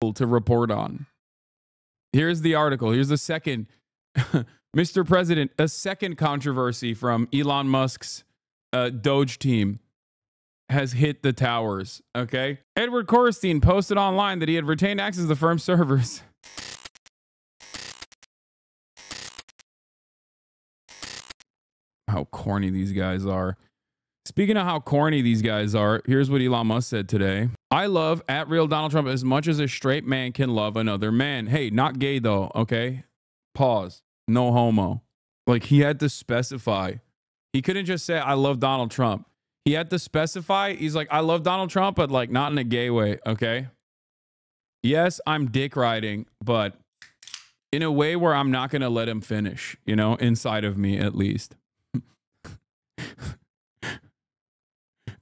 to report on. Here's the article. Here's the second, Mr. President, a second controversy from Elon Musk's Doge team has hit the towers. Okay. Edward Korstein posted online that he had retained access to the firm's servers. How corny these guys are. Speaking of how corny these guys are, here's what Elon Musk said today. I love @RealDonaldTrump as much as a straight man can love another man. Hey, not gay though, okay? Pause. No homo. Like, he had to specify. He couldn't just say, I love Donald Trump. He had to specify. He's like, I love Donald Trump, but like not in a gay way, okay? Yes, I'm dick riding, but in a way where I'm not going to let him finish, you know, inside of me at least.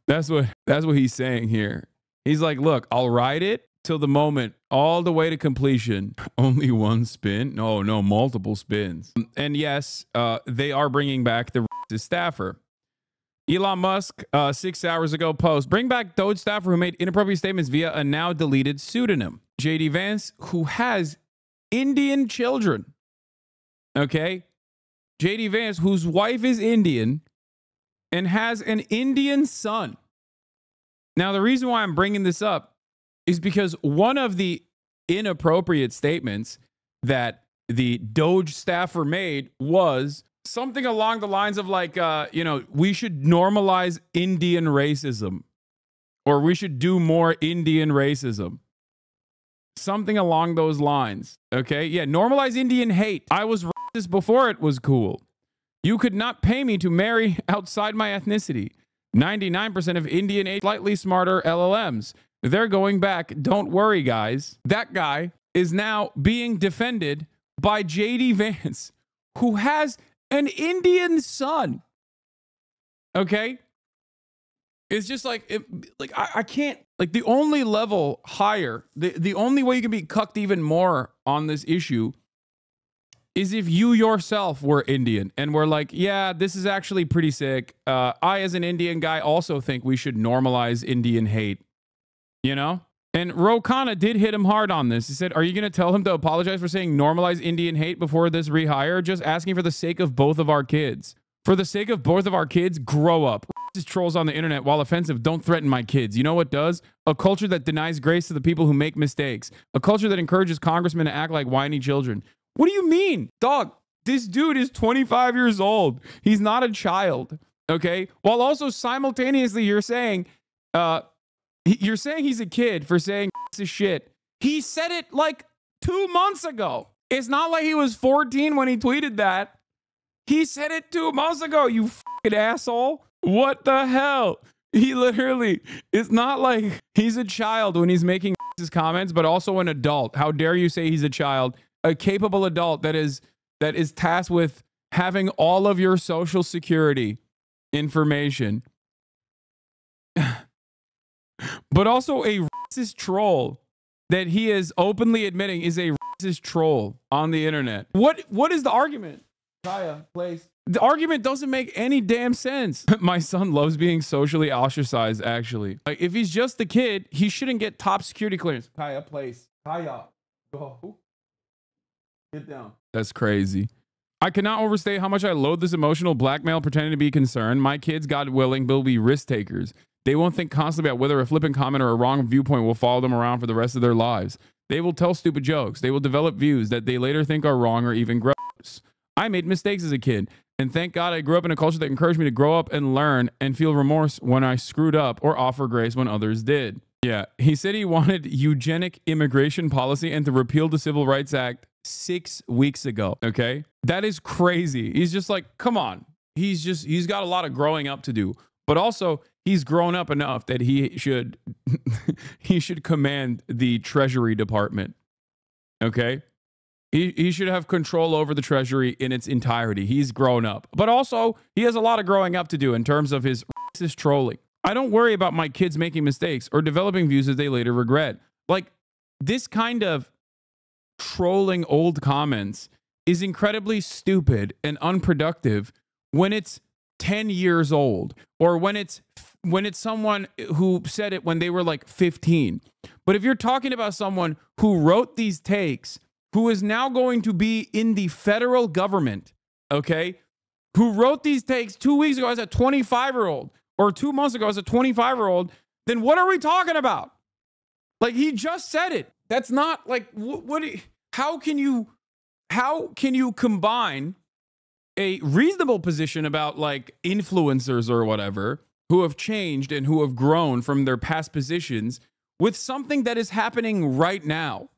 That's what he's saying here. He's like, look, I'll ride it till the moment, all the way to completion. Only one spin? No, multiple spins. And yes, they are bringing back the staffer. Elon Musk, 6 hours ago, post, bring back Doge staffer who made inappropriate statements via a now deleted pseudonym. JD Vance, who has Indian children. Okay? JD Vance, whose wife is Indian and has an Indian son. Now, the reason why I'm bringing this up is because one of the inappropriate statements that the Doge staffer made was something along the lines of like, we should normalize Indian racism, or we should do more Indian racism. Something along those lines. Okay. Yeah. Normalize Indian hate. I was racist before it was cool. You could not pay me to marry outside my ethnicity. 99% of Indian age, slightly smarter LLMs. They're going back. Don't worry, guys. That guy is now being defended by JD Vance, who has an Indian son. Okay. It's just like, I can't, like, the only level higher, the only way you can be cucked even more on this issue is if you yourself were Indian and were like, yeah, this is actually pretty sick. I, as an Indian guy, also think we should normalize Indian hate, you know? And Ro Khanna did hit him hard on this. He said, are you going to tell him to apologize for saying normalize Indian hate before this rehire? Just asking for the sake of both of our kids. For the sake of both of our kids, grow up. Racist trolls on the internet, while offensive, don't threaten my kids. You know what does? A culture that denies grace to the people who make mistakes. A culture that encourages congressmen to act like whiny children. What do you mean? Dog, this dude is 25 years old. He's not a child, okay? While also simultaneously you're saying he's a kid for saying this shit. He said it like 2 months ago. It's not like he was 14 when he tweeted that. He said it 2 months ago, you fucking asshole. What the hell? He literally, it's not like he's a child when he's making his comments, but also an adult. How dare you say he's a child? A capable adult that is tasked with having all of your social security information. But also a racist troll that he is openly admitting is a racist troll on the internet. What is the argument? Kaya, please. The argument doesn't make any damn sense. My son loves being socially ostracized, actually. Like, if he's just a kid, he shouldn't get top security clearance. Kaya, please. Kaya, go. Get down. That's crazy. I cannot overstate how much I loathe this emotional blackmail pretending to be concerned. My kids, God willing, will be risk takers. They won't think constantly about whether a flippant comment or a wrong viewpoint will follow them around for the rest of their lives. They will tell stupid jokes. They will develop views that they later think are wrong or even gross. I made mistakes as a kid, and thank God I grew up in a culture that encouraged me to grow up and learn and feel remorse when I screwed up or offer grace when others did. Yeah, he said he wanted eugenic immigration policy and to repeal the Civil Rights Act 6 weeks ago. Okay, that is crazy. He's just like, come on. He's got a lot of growing up to do, but also he's grown up enough that he should command the Treasury Department. Okay, he should have control over the Treasury in its entirety. He's grown up, but also he has a lot of growing up to do in terms of his racist trolling. I don't worry about my kids making mistakes or developing views that they later regret. Like, this kind of trolling old comments is incredibly stupid and unproductive when it's 10 years old, or when it's someone who said it when they were like 15. But if you're talking about someone who wrote these takes, who is now going to be in the federal government, okay, who wrote these takes 2 weeks ago as a 25-year-old or 2 months ago as a 25-year-old, then what are we talking about? Like, he just said it. That's not like, how can you combine a reasonable position about like influencers or whatever who have changed and who have grown from their past positions with something that is happening right now?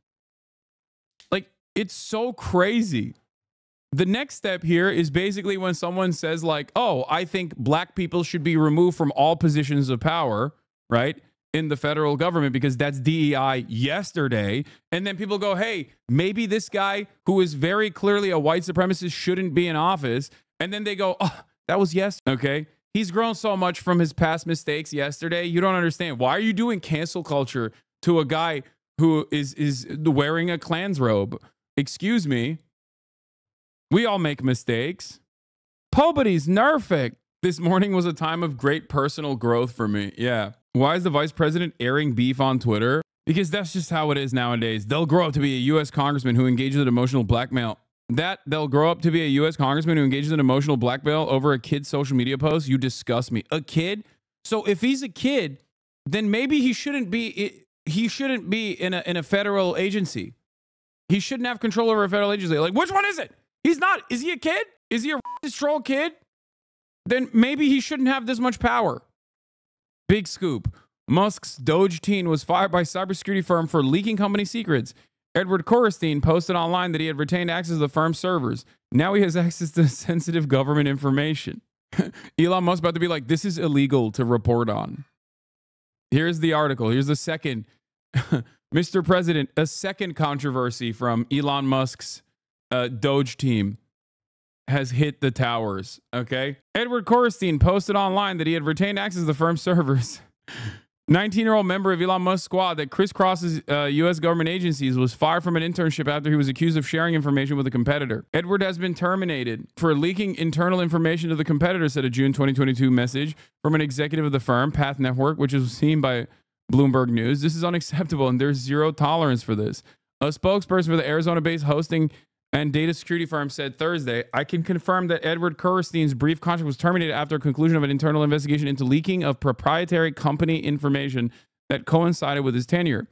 Like, it's so crazy. The next step here is basically when someone says like, oh, I think black people should be removed from all positions of power, right, in the federal government because that's DEI yesterday. And then people go, hey, maybe this guy who is very clearly a white supremacist shouldn't be in office. And then they go, oh, that was yesterday. Okay. He's grown so much from his past mistakes yesterday. You don't understand. Why are you doing cancel culture to a guy who is wearing a Klan's robe? Excuse me. We all make mistakes. Nobody's nerfing. This morning was a time of great personal growth for me. Yeah. Why is the vice president airing beef on Twitter? Because that's just how it is nowadays. They'll grow up to be a U.S. congressman who engages in emotional blackmail. They'll grow up to be a U.S. congressman who engages in emotional blackmail over a kid's social media post. You disgust me. A kid? So if he's a kid, then maybe he shouldn't be in a federal agency. He shouldn't have control over a federal agency. Like, which one is it? He's not. Is he a kid? Is he a troll kid? Then maybe he shouldn't have this much power. Big scoop. Musk's Doge team was fired by cybersecurity firm for leaking company secrets. Edward Korestein posted online that he had retained access to the firm's servers. Now he has access to sensitive government information. Elon Musk about to be like, this is illegal to report on. Here's the article. Here's the second. Mr. President, a second controversy from Elon Musk's Doge team has hit the towers. Okay. Edward Korestein posted online that he had retained access to the firm's servers. 19-year-old member of Elon Musk's squad that crisscrosses U.S. government agencies was fired from an internship after he was accused of sharing information with a competitor. Edward has been terminated for leaking internal information to the competitor, said a June 2022 message from an executive of the firm, Path Network, which was seen by Bloomberg News. This is unacceptable and there's zero tolerance for this. A spokesperson for the Arizona-based hosting and data security firm said Thursday, I can confirm that Edward Korestein's brief contract was terminated after a conclusion of an internal investigation into leaking of proprietary company information that coincided with his tenure.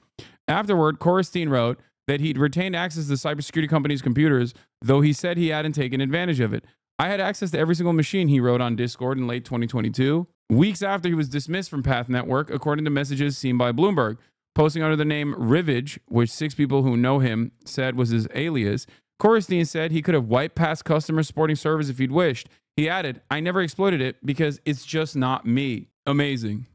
Afterward, Korestein wrote that he'd retained access to the cybersecurity company's computers, though he said he hadn't taken advantage of it. I had access to every single machine, he wrote on Discord in late 2022, weeks after he was dismissed from Path Network, according to messages seen by Bloomberg. Posting under the name Rivage, which 6 people who know him said was his alias, Korestein said he could have wiped past customers supporting servers if he'd wished. He added, I never exploited it because it's just not me. Amazing.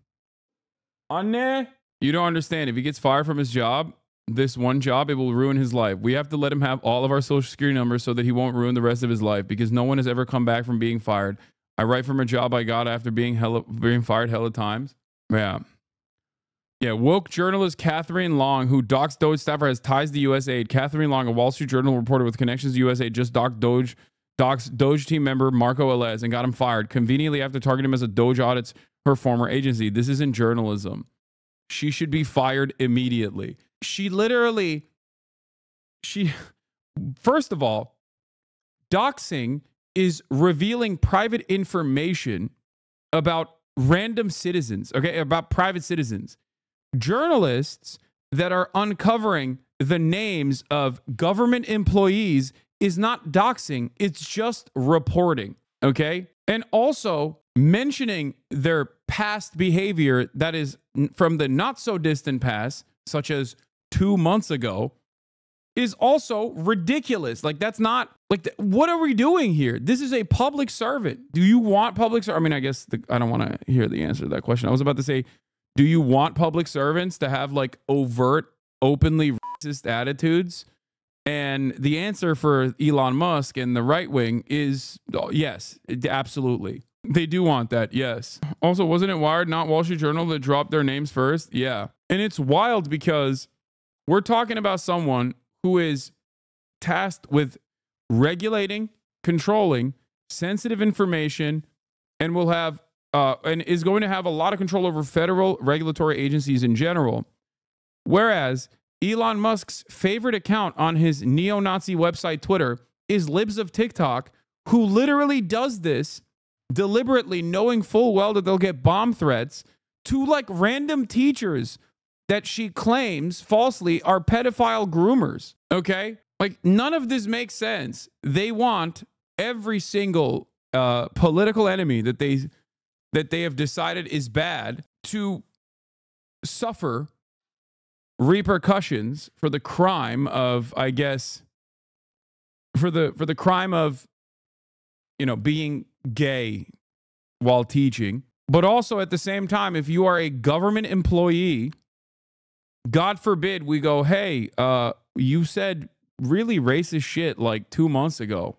Anne? You don't understand. If he gets fired from his job, this one job, it will ruin his life. We have to let him have all of our social security numbers so that he won't ruin the rest of his life because no one has ever come back from being fired. I write from a job I got after being fired hella times. Yeah, woke journalist Catherine Long, who doxed Doge staffer, has ties to USAID. Catherine Long, a Wall Street Journal reporter with connections to USAID, just doxed Doge team member Marco Elez and got him fired, conveniently after targeting him as a Doge audits her former agency. This isn't journalism. She should be fired immediately. First of all, doxing is revealing private information about random citizens, okay, about private citizens. Journalists that are uncovering the names of government employees is not doxing. It's just reporting. Okay. And also mentioning their past behavior that is from the not so distant past, such as 2 months ago, is also ridiculous. Like, that's not like, what are we doing here? This is a public servant. Do you want public servant? I mean, I guess I don't want to hear the answer to that question. I was about to say, do you want public servants to have like overt, openly racist attitudes? And the answer for Elon Musk and the right wing is yes, absolutely. They do want that. Yes. Also, wasn't it Wired, not Wall Street Journal, that dropped their names first? Yeah. And it's wild because we're talking about someone who is tasked with regulating, controlling sensitive information, and will have and is going to have a lot of control over federal regulatory agencies in general, Whereas Elon Musk's favorite account on his neo-Nazi website Twitter is Libs of TikTok, who literally does this deliberately, knowing full well that they'll get bomb threats to like random teachers that she claims falsely are pedophile groomers. Okay? Like, none of this makes sense. They want every single political enemy that they have decided is bad to suffer repercussions for the crime of, I guess, for the crime of, you know, being gay while teaching. But also at the same time, if you are a government employee, God forbid we go, hey, you said really racist shit like 2 months ago.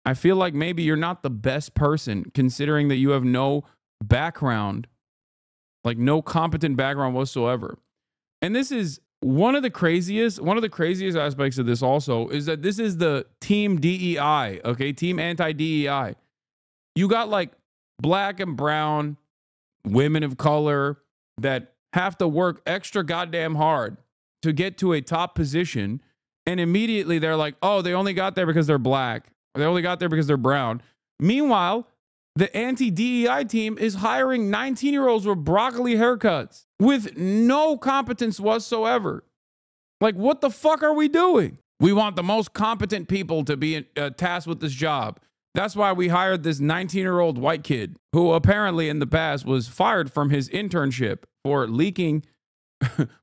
I feel like maybe you're not the best person, considering that you have no background, like no competent background whatsoever. And this is one of the craziest aspects of this also is that this is the team DEI, okay? Team anti-DEI. You got like black and brown women of color that have to work extra goddamn hard to get to a top position. And immediately they're like, oh, they only got there because they're black. Or they only got there because they're brown. Meanwhile, the anti-DEI team is hiring 19-year-olds with broccoli haircuts with no competence whatsoever. Like, what the fuck are we doing? We want the most competent people to be tasked with this job. That's why we hired this 19-year-old white kid who apparently in the past was fired from his internship for leaking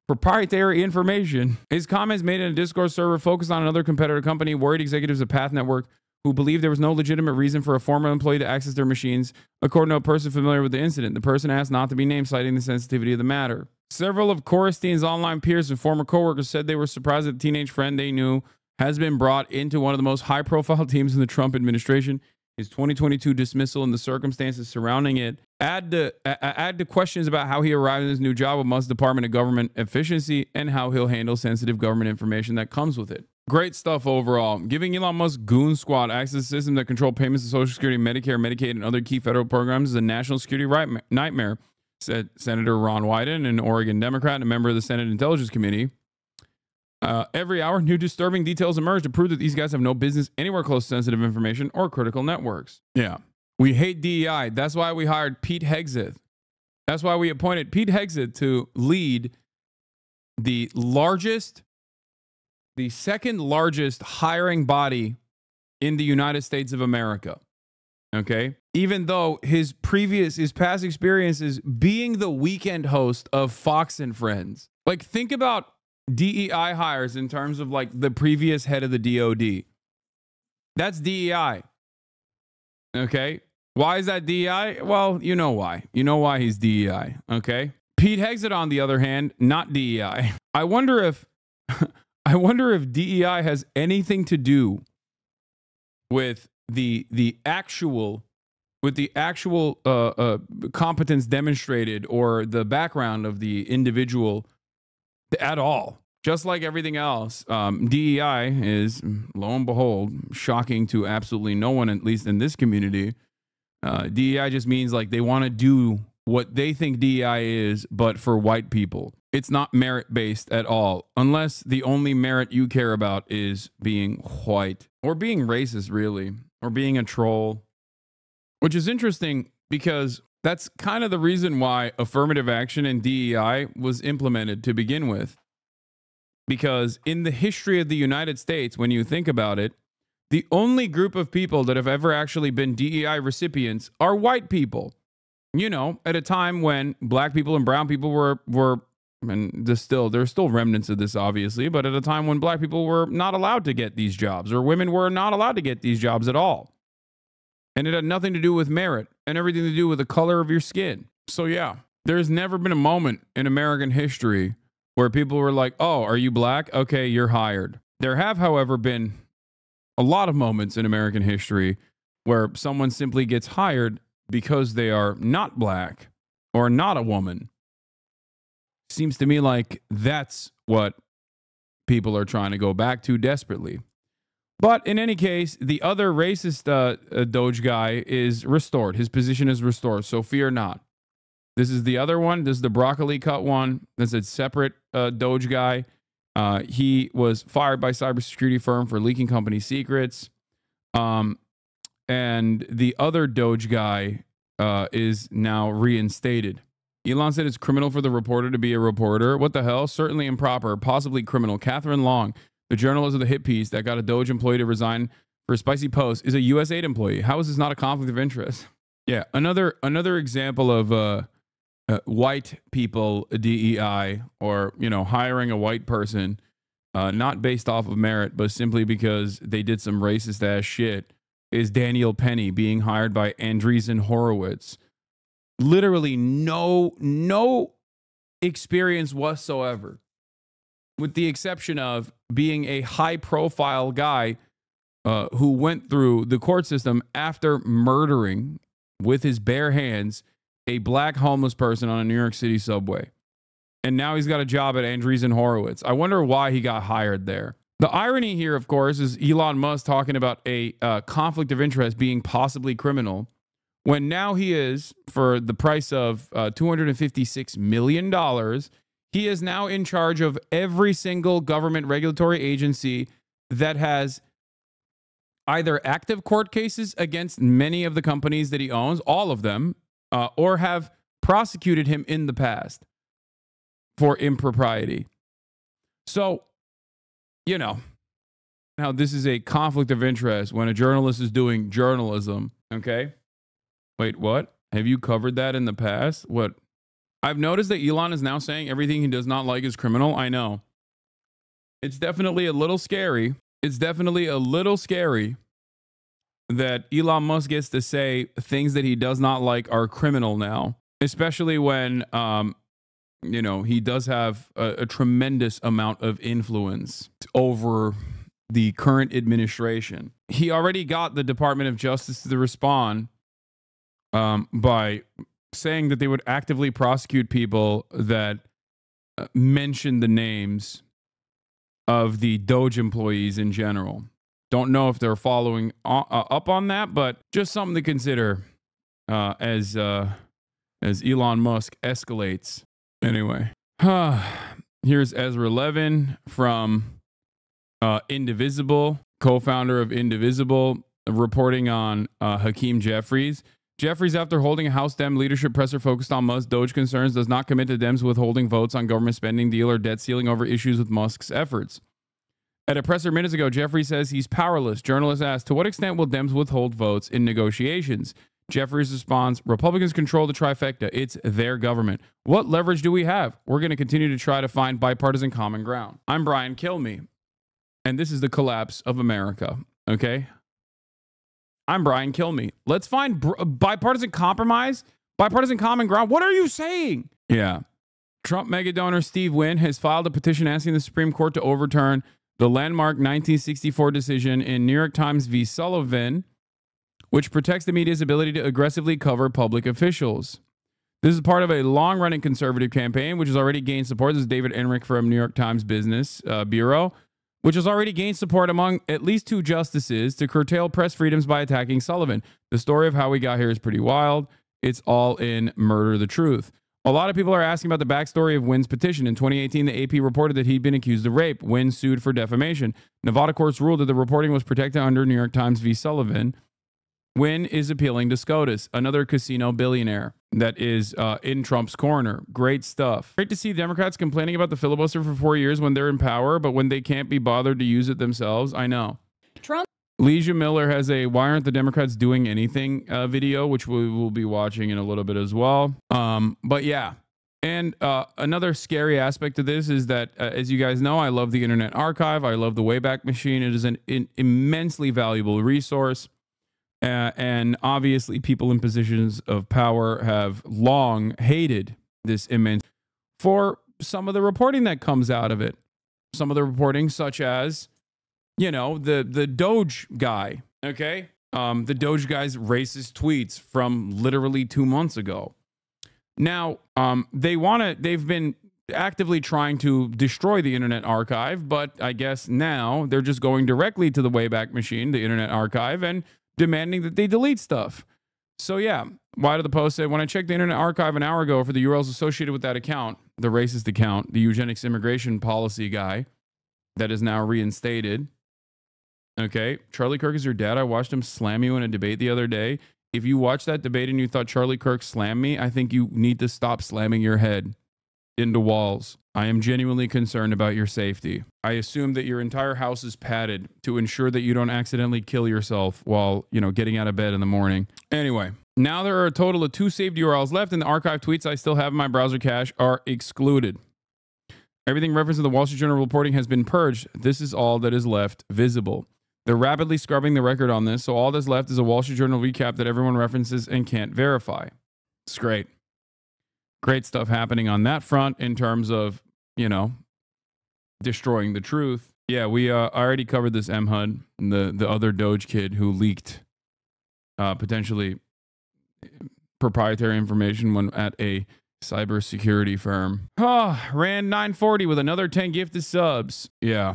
proprietary information. His comments made in a Discord server focused on another competitor company, worried executives of Path Network who believed there was no legitimate reason for a former employee to access their machines, according to a person familiar with the incident. The person asked not to be named, citing the sensitivity of the matter. Several of Corstein's online peers and former coworkers said they were surprised that the teenage friend they knew has been brought into one of the most high-profile teams in the Trump administration. His 2022 dismissal and the circumstances surrounding it add to questions about how he arrived in his new job with Musk's Department of Government Efficiency and how he'll handle sensitive government information that comes with it. Great stuff overall. Giving Elon Musk goon squad access to a system that control payments to Social Security, Medicare, Medicaid, and other key federal programs is a national security nightmare, said Senator Ron Wyden, an Oregon Democrat and a member of the Senate Intelligence Committee. Every hour, new disturbing details emerge to prove that these guys have no business anywhere close to sensitive information or critical networks. Yeah. We hate DEI. That's why we hired Pete Hegseth. That's why we appointed Pete Hegseth to lead the second largest hiring body in the United States of America. Okay? Even though his past experiences being the weekend host of Fox and Friends. Like, think about DEI hires in terms of like the previous head of the DOD. That's DEI. Okay? Why is that DEI? Well, you know why. You know why he's DEI. Okay? Pete Hegseth, on the other hand, not DEI. I wonder if DEI has anything to do with the actual competence demonstrated or the background of the individual at all. Just like everything else, DEI is, lo and behold, shocking to absolutely no one, at least in this community. DEI just means like they want to do what they think DEI is, but for white people. It's not merit-based at all, unless the only merit you care about is being white or being racist, really, or being a troll, which is interesting because that's kind of the reason why affirmative action and DEI was implemented to begin with. Because in the history of the United States, when you think about it, the only group of people that have ever actually been DEI recipients are white people. You know, at a time when black people and brown people were and there's still remnants of this, obviously, but at a time when black people were not allowed to get these jobs, or women were not allowed to get these jobs at all. And it had nothing to do with merit and everything to do with the color of your skin. So yeah, there's never been a moment in American history where people were like, oh, are you black? Okay, you're hired. There have, however, been a lot of moments in American history where someone simply gets hired because they are not black or not a woman. Seems to me like that's what people are trying to go back to desperately. But in any case, the other racist Doge guy is restored. His position is restored, so fear not. This is the other one. This is the broccoli cut one. This is a separate Doge guy. He was fired by cybersecurity firm for leaking company secrets. And the other Doge guy is now reinstated. Elon said it's criminal for the reporter to be a reporter. What the hell? Certainly improper, possibly criminal. Catherine Long, the journalist of the hit piece that got a Doge employee to resign for a spicy post, is a USAID employee. How is this not a conflict of interest? Yeah, another example of white people DEI, or hiring a white person not based off of merit, but simply because they did some racist ass shit, is Daniel Penny being hired by Andreessen Horowitz. Literally no experience whatsoever, with the exception of being a high profile guy who went through the court system after murdering with his bare hands a black homeless person on a New York City subway. And now he's got a job at Andreessen Horowitz. I wonder why he got hired there. The irony here, of course, is Elon Musk talking about a conflict of interest being possibly criminal, when now he is, for the price of $256 million, he is now in charge of every single government regulatory agency that has either active court cases against many of the companies that he owns, all of them, or have prosecuted him in the past for impropriety. So, how this is a conflict of interest when a journalist is doing journalism, okay? Wait, what? Have you covered that in the past? What? I've noticed that Elon is now saying everything he does not like is criminal. I know. It's definitely a little scary. It's definitely a little scary that Elon Musk gets to say things that he does not like are criminal now, especially when, he does have a tremendous amount of influence over the current administration. He already got the Department of Justice to respond by saying that they would actively prosecute people that mention the names of the Doge employees in general. Don't know if they're following up on that, but just something to consider as Elon Musk escalates. Anyway, here's Ezra Levin from Indivisible, co-founder of Indivisible, reporting on Hakeem Jeffries. Jeffries, after holding a House Dem leadership presser focused on Musk Doge concerns, does not commit to Dems withholding votes on government spending deal or debt ceiling over issues with Musk's efforts. At a presser minutes ago, Jeffries says he's powerless. Journalists asked, to what extent will Dems withhold votes in negotiations? Jeffries responds, Republicans control the trifecta. It's their government. What leverage do we have? We're going to continue to try to find bipartisan common ground. I'm Brian Kilmeade, and this is the collapse of America, okay? I'm Brian Kilmeade. Let's find bipartisan compromise, bipartisan common ground. What are you saying? Yeah. Trump mega donor Steve Wynn has filed a petition asking the Supreme Court to overturn the landmark 1964 decision in New York Times v. Sullivan, which protects the media's ability to aggressively cover public officials. This is part of a long-running conservative campaign, which has already gained support. This is David Enrich from New York Times Business Bureau, which has already gained support among at least two justices to curtail press freedoms by attacking Sullivan. The story of how we got here is pretty wild. It's all in Murder the Truth. A lot of people are asking about the backstory of Wynn's petition. In 2018, the AP reported that he'd been accused of rape. Wynn sued for defamation. Nevada courts ruled that the reporting was protected under New York Times v. Sullivan. Wynn is appealing to SCOTUS, another casino billionaire that is in Trump's corner. Great stuff. Great to see Democrats complaining about the filibuster for 4 years when they're in power, but when they can't be bothered to use it themselves. I know. Trump. Leisha Miller has a Why Aren't the Democrats Doing Anything video, which we will be watching in a little bit as well. But yeah. And another scary aspect of this is that, as you guys know, I love the Internet Archive. I love the Wayback Machine. It is an immensely valuable resource. And obviously, people in positions of power have long hated this immense for some of the reporting that comes out of it. Some of the reporting, such as, the Doge guy, okay? The Doge guy's racist tweets from literally 2 months ago. Now, they've been actively trying to destroy the Internet Archive, but I guess now they're just going directly to the Wayback Machine, the Internet Archive, and demanding that they delete stuff. So yeah, why did the post say, when I checked the Internet Archive an hour ago for the URLs associated with that account, the racist account, the eugenics immigration policy guy that is now reinstated. Okay, Charlie Kirk is your dad. I watched him slam you in a debate the other day. If you watched that debate and you thought Charlie Kirk slammed me, I think you need to stop slamming your head into walls. I am genuinely concerned about your safety. I assume that your entire house is padded to ensure that you don't accidentally kill yourself while, getting out of bed in the morning. Anyway, now there are a total of 2 saved URLs left, and the archive tweets I still have in my browser cache are excluded. Everything referenced in the Wall Street Journal reporting has been purged. This is all that is left visible. They're rapidly scrubbing the record on this, so all that's left is a Wall Street Journal recap that everyone references and can't verify. It's great. Great stuff happening on that front in terms of, destroying the truth. Yeah, we already covered this MHUD, the other Doge kid who leaked potentially proprietary information when at a cybersecurity firm. Rand 940 with another 10 gifted subs. Yeah.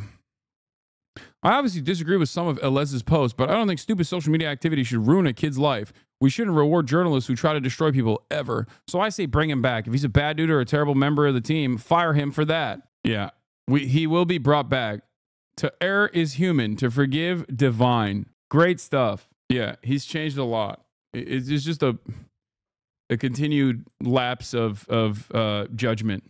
I obviously disagree with some of Elez's posts, but I don't think stupid social media activity should ruin a kid's life. We shouldn't reward journalists who try to destroy people ever. So I say bring him back. If he's a bad dude or a terrible member of the team, fire him for that. Yeah. He will be brought back. To err is human. To forgive, divine. Great stuff. Yeah, he's changed a lot. It's just a continued lapse of judgment.